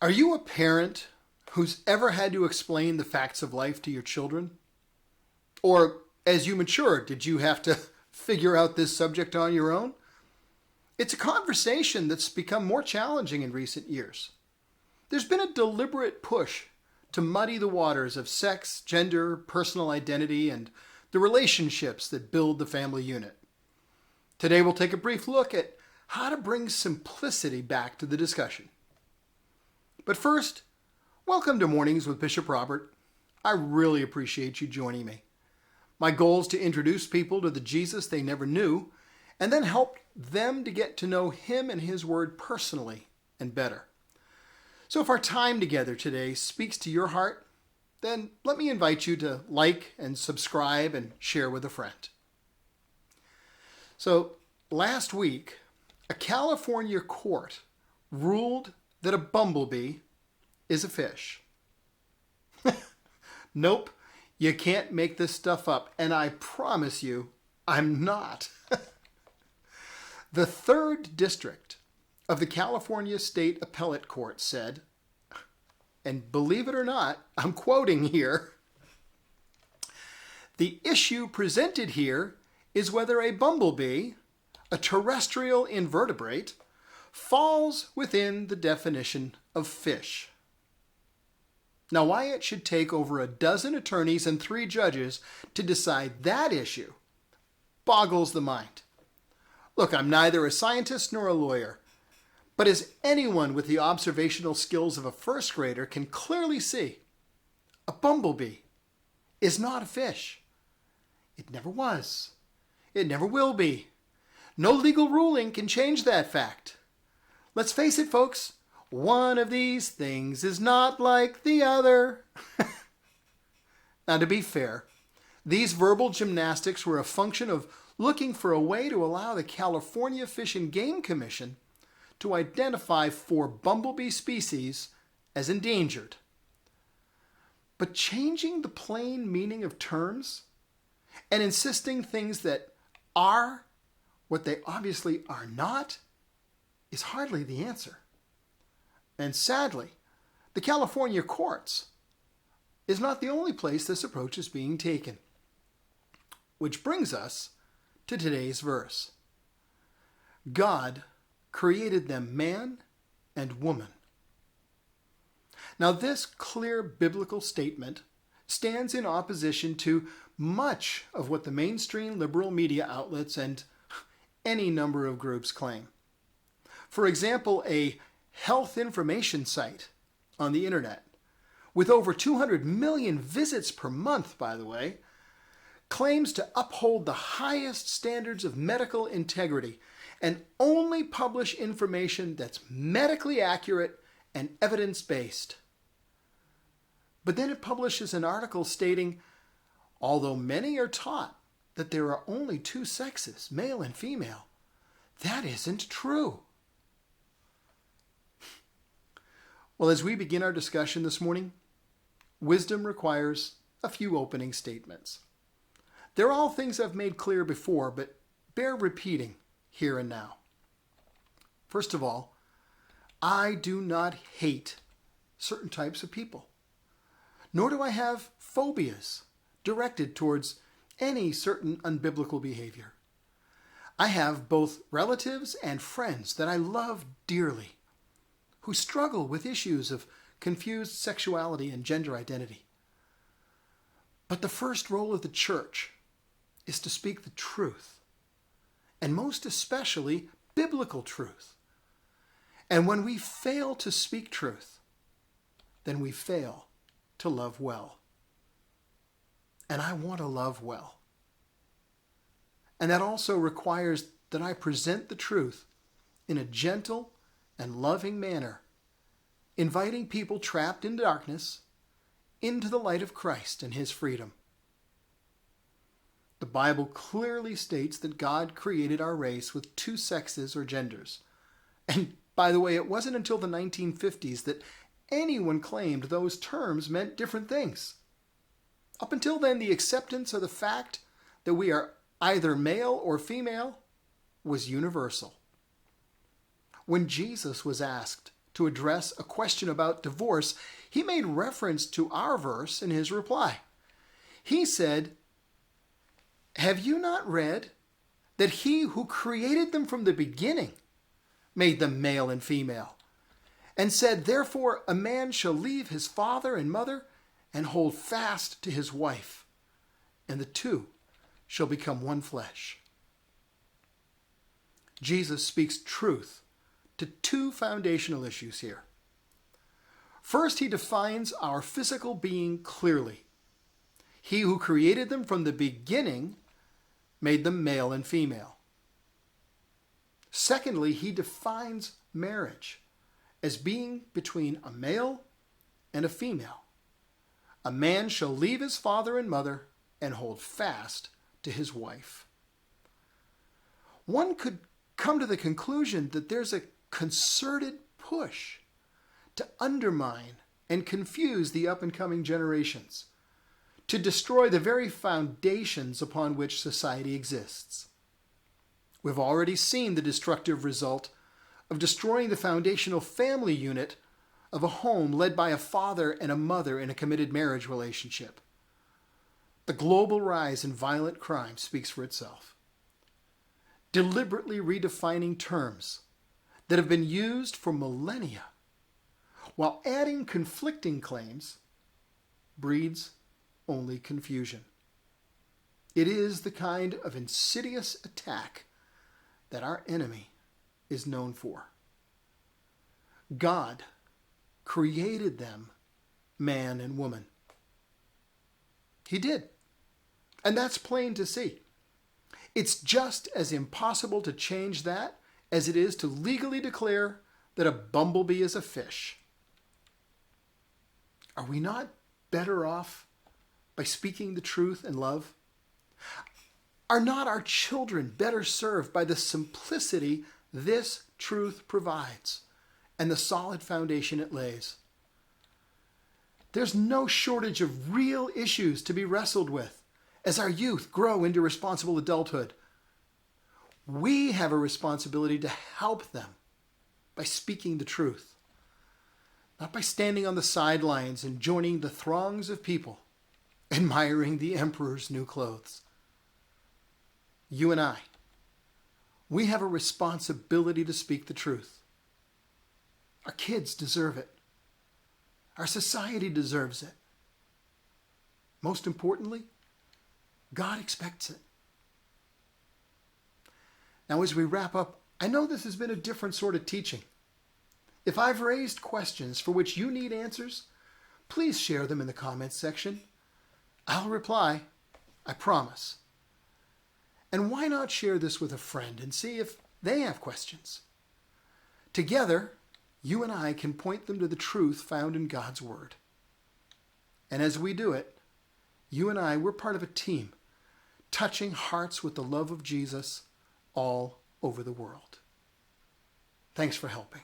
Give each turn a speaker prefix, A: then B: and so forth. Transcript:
A: Are you a parent who's ever had to explain the facts of life to your children? Or as you mature, did you have to figure out this subject on your own? It's a conversation that's become more challenging in recent years. There's been a deliberate push to muddy the waters of sex, gender, personal identity, and the relationships that build the family unit. Today we'll take a brief look at how to bring simplicity back to the discussion. But first, welcome to Mornings with Bishop Robert. I really appreciate you joining me. My goal is to introduce people to the Jesus they never knew, and then help them to get to know Him and His Word personally and better. So if our time together today speaks to your heart, then let me invite you to like and subscribe and share with a friend. So last week, a California court ruled that a bumblebee is a fish. Nope, you can't make this stuff up, and I promise you, I'm not. The 3rd District of the California State Appellate Court said, and believe it or not, I'm quoting here, "The issue presented here is whether a bumblebee, a terrestrial invertebrate, falls within the definition of fish." Now, why it should take over a dozen attorneys and 3 judges to decide that issue boggles the mind. Look, I'm neither a scientist nor a lawyer, but as anyone with the observational skills of a 1st grader can clearly see, a bumblebee is not a fish. It never was. It never will be. No legal ruling can change that fact. Let's face it, folks, one of these things is not like the other. Now, to be fair, these verbal gymnastics were a function of looking for a way to allow the California Fish and Game Commission to identify 4 bumblebee species as endangered. But changing the plain meaning of terms and insisting things that are what they obviously are not is hardly the answer. And sadly, the California courts is not the only place this approach is being taken. Which brings us to today's verse. God created them man and woman. Now, this clear biblical statement stands in opposition to much of what the mainstream liberal media outlets and any number of groups claim. For example, a health information site on the internet, with over 200 million visits per month, by the way, claims to uphold the highest standards of medical integrity and only publish information that's medically accurate and evidence-based. But then it publishes an article stating, although many are taught that there are only 2 sexes, male and female, that isn't true. Well, as we begin our discussion this morning, wisdom requires a few opening statements. They're all things I've made clear before, but bear repeating here and now. First of all, I do not hate certain types of people, nor do I have phobias directed towards any certain unbiblical behavior. I have both relatives and friends that I love dearly, who struggle with issues of confused sexuality and gender identity. But the first role of the church is to speak the truth, and most especially biblical truth. And when we fail to speak truth, then we fail to love well. And I want to love well. And that also requires that I present the truth in a gentle and loving manner, inviting people trapped in darkness into the light of Christ and His freedom. The Bible clearly states that God created our race with 2 sexes or genders. And by the way, it wasn't until the 1950s that anyone claimed those terms meant different things. Up until then, the acceptance of the fact that we are either male or female was universal. When Jesus was asked to address a question about divorce, he made reference to our verse in his reply. He said, "Have you not read that he who created them from the beginning made them male and female, and said, therefore a man shall leave his father and mother and hold fast to his wife, and the two shall become one flesh." Jesus speaks truth to two foundational issues here. First, he defines our physical being clearly. He who created them from the beginning made them male and female. Secondly, he defines marriage as being between a male and a female. A man shall leave his father and mother and hold fast to his wife. One could come to the conclusion that there's a concerted push to undermine and confuse the up-and-coming generations, to destroy the very foundations upon which society exists. We've already seen the destructive result of destroying the foundational family unit of a home led by a father and a mother in a committed marriage relationship. The global rise in violent crime speaks for itself. Deliberately redefining terms that have been used for millennia while adding conflicting claims breeds only confusion. It is the kind of insidious attack that our enemy is known for. God created them man and woman. He did. And that's plain to see. It's just as impossible to change that as it is to legally declare that a bumblebee is a fish. Are we not better off by speaking the truth in love? Are not our children better served by the simplicity this truth provides and the solid foundation it lays? There's no shortage of real issues to be wrestled with as our youth grow into responsible adulthood. We have a responsibility to help them by speaking the truth, not by standing on the sidelines and joining the throngs of people admiring the emperor's new clothes. You and I, we have a responsibility to speak the truth. Our kids deserve it. Our society deserves it. Most importantly, God expects it. Now, as we wrap up, I know this has been a different sort of teaching. If I've raised questions for which you need answers, please share them in the comments section. I'll reply, I promise. And why not share this with a friend and see if they have questions? Together, you and I can point them to the truth found in God's Word. And as we do it, you and I, we're part of a team, touching hearts with the love of Jesus all over the world. Thanks for helping.